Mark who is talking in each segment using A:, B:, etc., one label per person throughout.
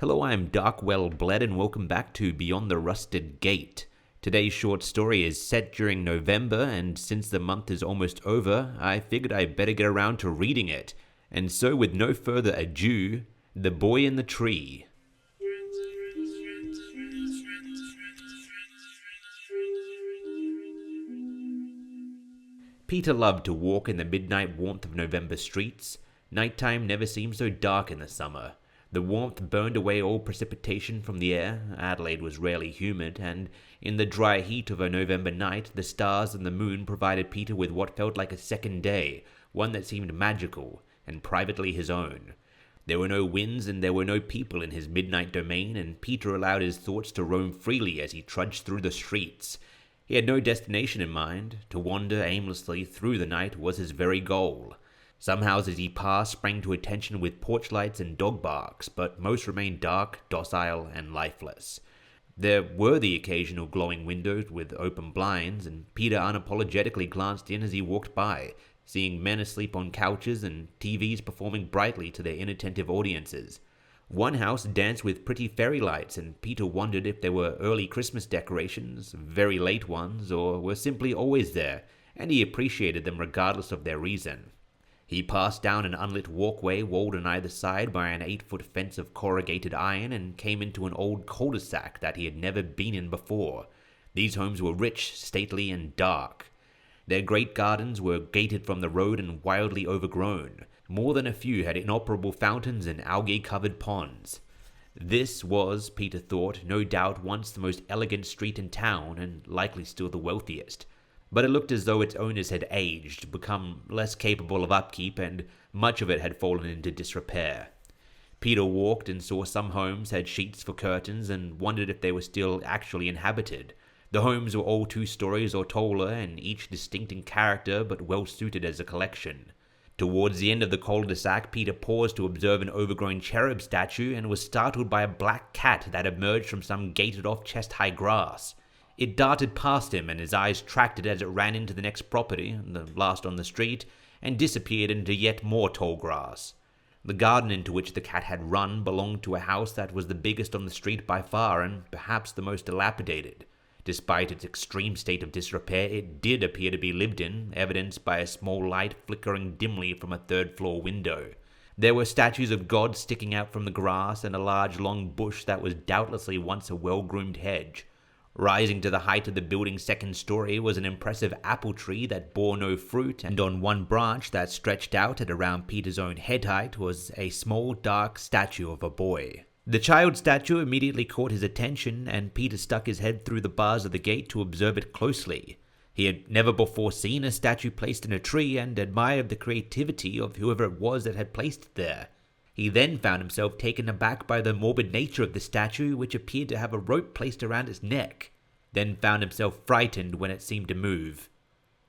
A: Hello, I'm Darkwell, Bled, and welcome back to Beyond the Rusted Gate. Today's short story is set during November, and since the month is almost over, I figured I'd better get around to reading it. And so, with no further ado, The Boy in the Tree. Peter loved to walk in the midnight warmth of November streets. Nighttime never seemed so dark in the summer. The warmth burned away all precipitation from the air. Adelaide was rarely humid, and in the dry heat of a November night, the stars and the moon provided Peter with what felt like a second day, one that seemed magical, and privately his own. There were no winds and there were no people in his midnight domain, and Peter allowed his thoughts to roam freely as he trudged through the streets. He had no destination in mind. To wander aimlessly through the night was his very goal. Some houses he passed sprang to attention with porch lights and dog barks, but most remained dark, docile, and lifeless. There were the occasional glowing windows with open blinds, and Peter unapologetically glanced in as he walked by, seeing men asleep on couches and TVs performing brightly to their inattentive audiences. One house danced with pretty fairy lights, and Peter wondered if they were early Christmas decorations, very late ones, or were simply always there, and he appreciated them regardless of their reason. He passed down an unlit walkway walled on either side by an 8-foot fence of corrugated iron and came into an old cul-de-sac that he had never been in before. These homes were rich, stately, and dark. Their great gardens were gated from the road and wildly overgrown. More than a few had inoperable fountains and algae-covered ponds. This was, Peter thought, no doubt once the most elegant street in town, and likely still the wealthiest. But it looked as though its owners had aged, become less capable of upkeep, and much of it had fallen into disrepair. Peter walked and saw some homes had sheets for curtains and wondered if they were still actually inhabited. The homes were all 2 stories or taller, and each distinct in character but well suited as a collection. Towards the end of the cul-de-sac, Peter paused to observe an overgrown cherub statue and was startled by a black cat that emerged from some gated-off chest-high grass. It darted past him, and his eyes tracked it as it ran into the next property, the last on the street, and disappeared into yet more tall grass. The garden into which the cat had run belonged to a house that was the biggest on the street by far, and perhaps the most dilapidated. Despite its extreme state of disrepair, it did appear to be lived in, evidenced by a small light flickering dimly from a third-floor window. There were statues of gods sticking out from the grass, and a large long bush that was doubtlessly once a well-groomed hedge. Rising to the height of the building's second story was an impressive apple tree that bore no fruit, and on one branch that stretched out at around Peter's own head height was a small dark statue of a boy. The child statue immediately caught his attention, and Peter stuck his head through the bars of the gate to observe it closely. He had never before seen a statue placed in a tree, and admired the creativity of whoever it was that had placed it there. He then found himself taken aback by the morbid nature of the statue, which appeared to have a rope placed around its neck, then found himself frightened when it seemed to move,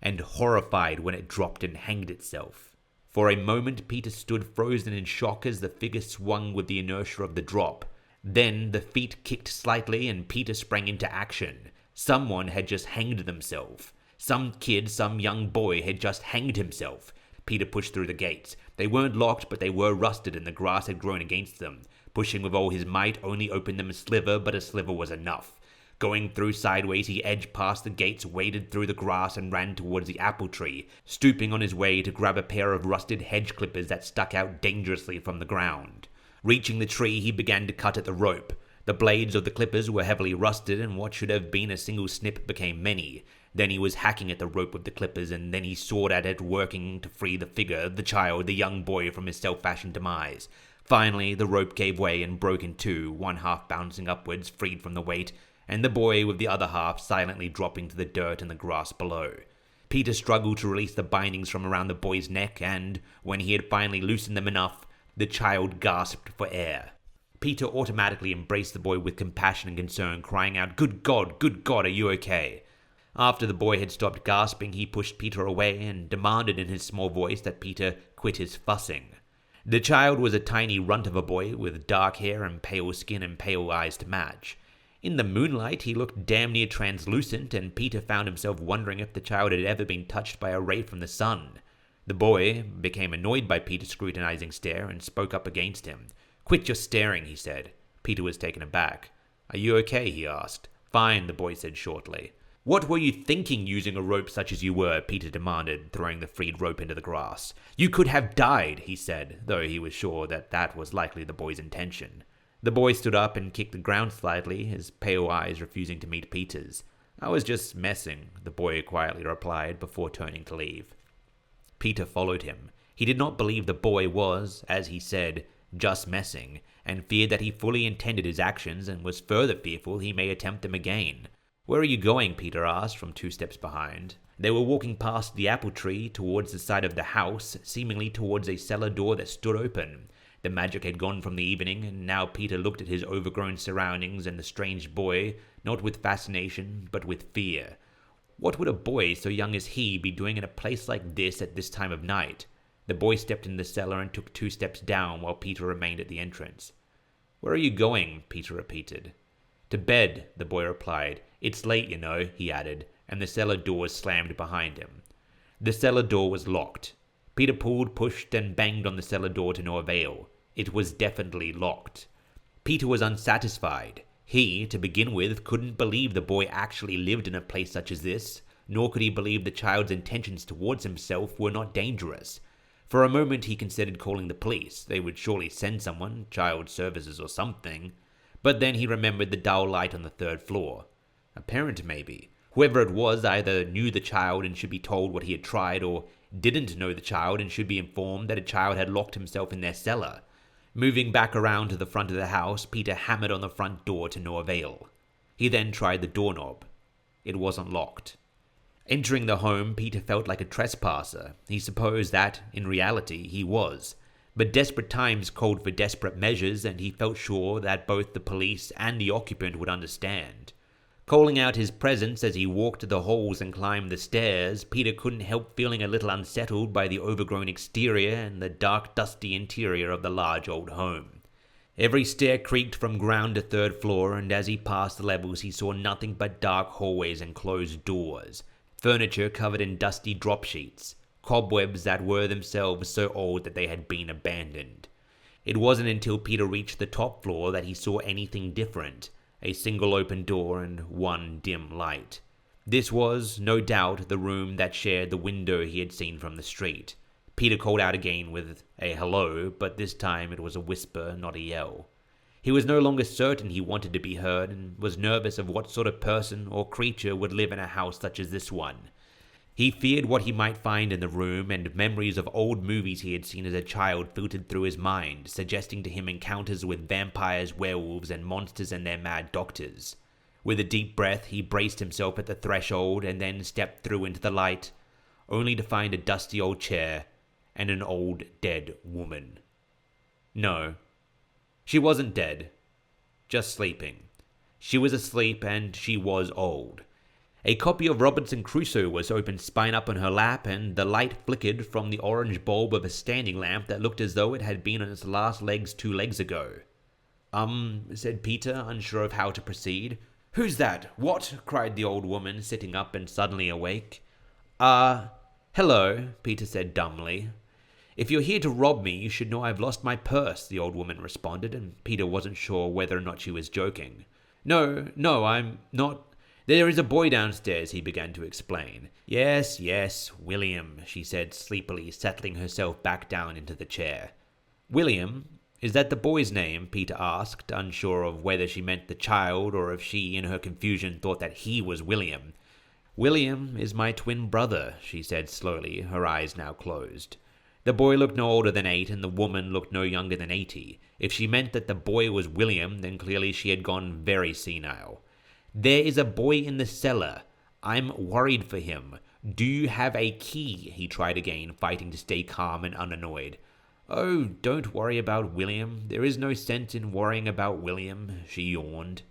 A: and horrified when it dropped and hanged itself. For a moment, Peter stood frozen in shock as the figure swung with the inertia of the drop. Then the feet kicked slightly and Peter sprang into action. Someone had just hanged themselves. Some kid, some young boy had just hanged himself. Peter pushed through the gates. They weren't locked, but they were rusted and the grass had grown against them. Pushing with all his might only opened them a sliver, but a sliver was enough. Going through sideways, he edged past the gates, waded through the grass, and ran towards the apple tree, stooping on his way to grab a pair of rusted hedge clippers that stuck out dangerously from the ground. Reaching the tree, he began to cut at the rope. The blades of the clippers were heavily rusted, and what should have been a single snip became many. Then he was hacking at the rope with the clippers, and then he sawed at it, working to free the figure, the child, the young boy, from his self-fashioned demise. Finally, the rope gave way and broke in two, one half bouncing upwards, freed from the weight, and the boy with the other half silently dropping to the dirt and the grass below. Peter struggled to release the bindings from around the boy's neck, and, when he had finally loosened them enough, the child gasped for air. Peter automatically embraced the boy with compassion and concern, crying out, good God, are you okay?" After the boy had stopped gasping, he pushed Peter away and demanded in his small voice that Peter quit his fussing. The child was a tiny runt of a boy with dark hair and pale skin and pale eyes to match. In the moonlight, he looked damn near translucent, and Peter found himself wondering if the child had ever been touched by a ray from the sun. The boy became annoyed by Peter's scrutinizing stare and spoke up against him. "Quit your staring," he said. Peter was taken aback. "Are you okay?" he asked. "Fine," the boy said shortly. "What were you thinking using a rope such as you were?" Peter demanded, throwing the freed rope into the grass. "You could have died," he said, though he was sure that that was likely the boy's intention. The boy stood up and kicked the ground slightly, his pale eyes refusing to meet Peter's. "I was just messing," the boy quietly replied before turning to leave. Peter followed him. He did not believe the boy was, as he said, just messing, and feared that he fully intended his actions and was further fearful he may attempt them again. "Where are you going?" Peter asked from 2 steps behind. They were walking past the apple tree towards the side of the house, seemingly towards a cellar door that stood open. The magic had gone from the evening, and now Peter looked at his overgrown surroundings and the strange boy, not with fascination, but with fear. What would a boy so young as he be doing in a place like this at this time of night? The boy stepped in the cellar and took 2 steps down while Peter remained at the entrance. "Where are you going?" Peter repeated. "To bed," the boy replied. "It's late, you know," he added, and the cellar door slammed behind him. The cellar door was locked. Peter pulled, pushed, and banged on the cellar door to no avail. It was definitely locked. Peter was unsatisfied. He, to begin with, couldn't believe the boy actually lived in a place such as this, nor could he believe the child's intentions towards himself were not dangerous. For a moment he considered calling the police. They would surely send someone, child services or something. But then he remembered the dull light on the 3rd floor. A parent, maybe. Whoever it was either knew the child and should be told what he had tried, or didn't know the child and should be informed that a child had locked himself in their cellar. Moving back around to the front of the house, Peter hammered on the front door to no avail. He then tried the doorknob. It wasn't locked. Entering the home, Peter felt like a trespasser. He supposed that, in reality, he was. But desperate times called for desperate measures, and he felt sure that both the police and the occupant would understand. Calling out his presence as he walked the halls and climbed the stairs, Peter couldn't help feeling a little unsettled by the overgrown exterior and the dark, dusty interior of the large old home. Every stair creaked from ground to 3rd floor, and as he passed the levels he saw nothing but dark hallways and closed doors. Furniture covered in dusty drop sheets, cobwebs that were themselves so old that they had been abandoned. It wasn't until Peter reached the top floor that he saw anything different, a single open door and one dim light. This was, no doubt, the room that shared the window he had seen from the street. Peter called out again with a hello, but this time it was a whisper, not a yell. He was no longer certain he wanted to be heard, and was nervous of what sort of person or creature would live in a house such as this one. He feared what he might find in the room, and memories of old movies he had seen as a child filtered through his mind, suggesting to him encounters with vampires, werewolves, and monsters and their mad doctors. With a deep breath, he braced himself at the threshold and then stepped through into the light, only to find a dusty old chair and an old dead woman. No. She wasn't dead, just sleeping. She was asleep, and she was old. A copy of Robinson Crusoe was open spine up on her lap, and the light flickered from the orange bulb of a standing lamp that looked as though it had been on its last legs 2 legs ago. Said Peter, unsure of how to proceed. "Who's that? What?" cried the old woman, sitting up and suddenly awake. Hello," Peter said dumbly. "If you're here to rob me, you should know I've lost my purse," the old woman responded, and Peter wasn't sure whether or not she was joking. No, I'm not. There is a boy downstairs," he began to explain. Yes, William," she said sleepily, settling herself back down into the chair. "William? Is that the boy's name?" Peter asked, unsure of whether she meant the child or if she, in her confusion, thought that he was William. "William is my twin brother," she said slowly, her eyes now closed. The boy looked no older than 8, and the woman looked no younger than 80. If she meant that the boy was William, then clearly she had gone very senile. "There is a boy in the cellar. I'm worried for him. Do you have a key?" he tried again, fighting to stay calm and unannoyed. "Oh, don't worry about William. There is no sense in worrying about William," she yawned.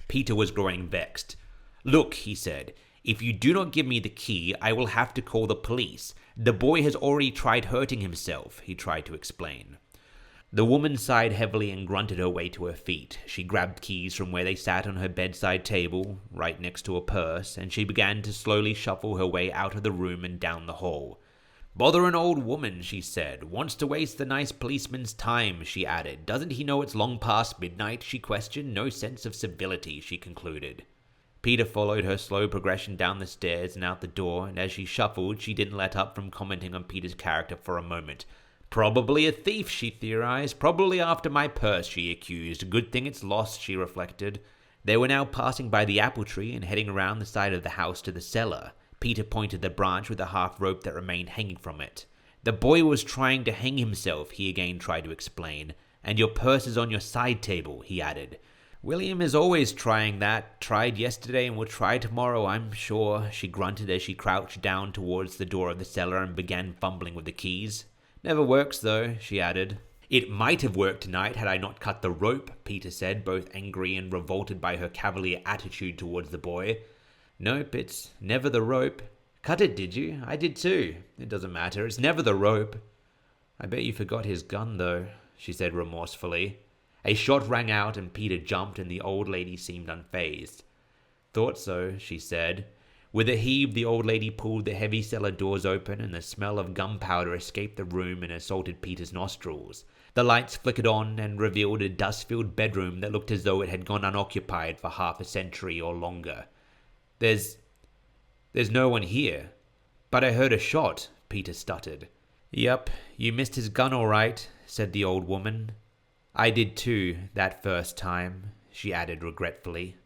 A: Peter was growing vexed. "Look," he said, "if you do not give me the key, I will have to call the police. The boy has already tried hurting himself," he tried to explain. The woman sighed heavily and grunted her way to her feet. She grabbed keys from where they sat on her bedside table, right next to a purse, and she began to slowly shuffle her way out of the room and down the hall. Bother an old woman, she said. Wants to waste the nice policeman's time, she added. Doesn't he know it's long past midnight, she questioned. No sense of civility, she concluded. Peter followed her slow progression down the stairs and out the door, and as she shuffled, she didn't let up from commenting on Peter's character for a moment. Probably a thief, she theorized. Probably after my purse, she accused. Good thing it's lost, she reflected. They were now passing by the apple tree and heading around the side of the house to the cellar. Peter pointed the branch with the half rope that remained hanging from it. The boy was trying to hang himself, he again tried to explain. And your purse is on your side table, he added. William is always trying that. Tried yesterday and will try tomorrow, I'm sure, she grunted as she crouched down towards the door of the cellar and began fumbling with the keys. Never works, though, she added. It might have worked tonight had I not cut the rope, Peter said, both angry and revolted by her cavalier attitude towards the boy. Nope, it's never the rope. Cut it, did you? I did too. It doesn't matter, it's never the rope. I bet you forgot his gun, though, she said remorsefully. A shot rang out and Peter jumped and the old lady seemed unfazed. Thought so, she said. With a heave, the old lady pulled the heavy cellar doors open and the smell of gunpowder escaped the room and assaulted Peter's nostrils. The lights flickered on and revealed a dust-filled bedroom that looked as though it had gone unoccupied for half a century or longer. There's no one here. But I heard a shot, Peter stuttered. Yup, you missed his gun all right, said the old woman. I did too, that first time, she added regretfully.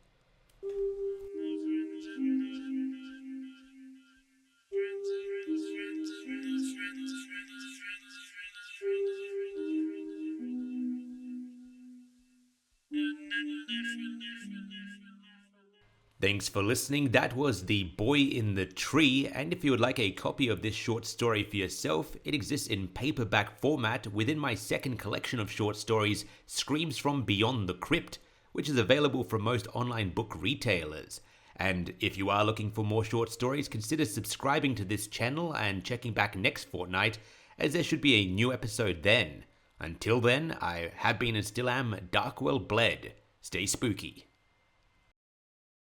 A: Thanks for listening. That was The Boy in the Tree, and if you would like a copy of this short story for yourself, it exists in paperback format within my second collection of short stories, Screams from Beyond the Crypt, which is available from most online book retailers. And if you are looking for more short stories, consider subscribing to this channel and checking back next fortnight, as there should be a new episode then. Until then, I have been and still am Darkwell Bled. Stay spooky.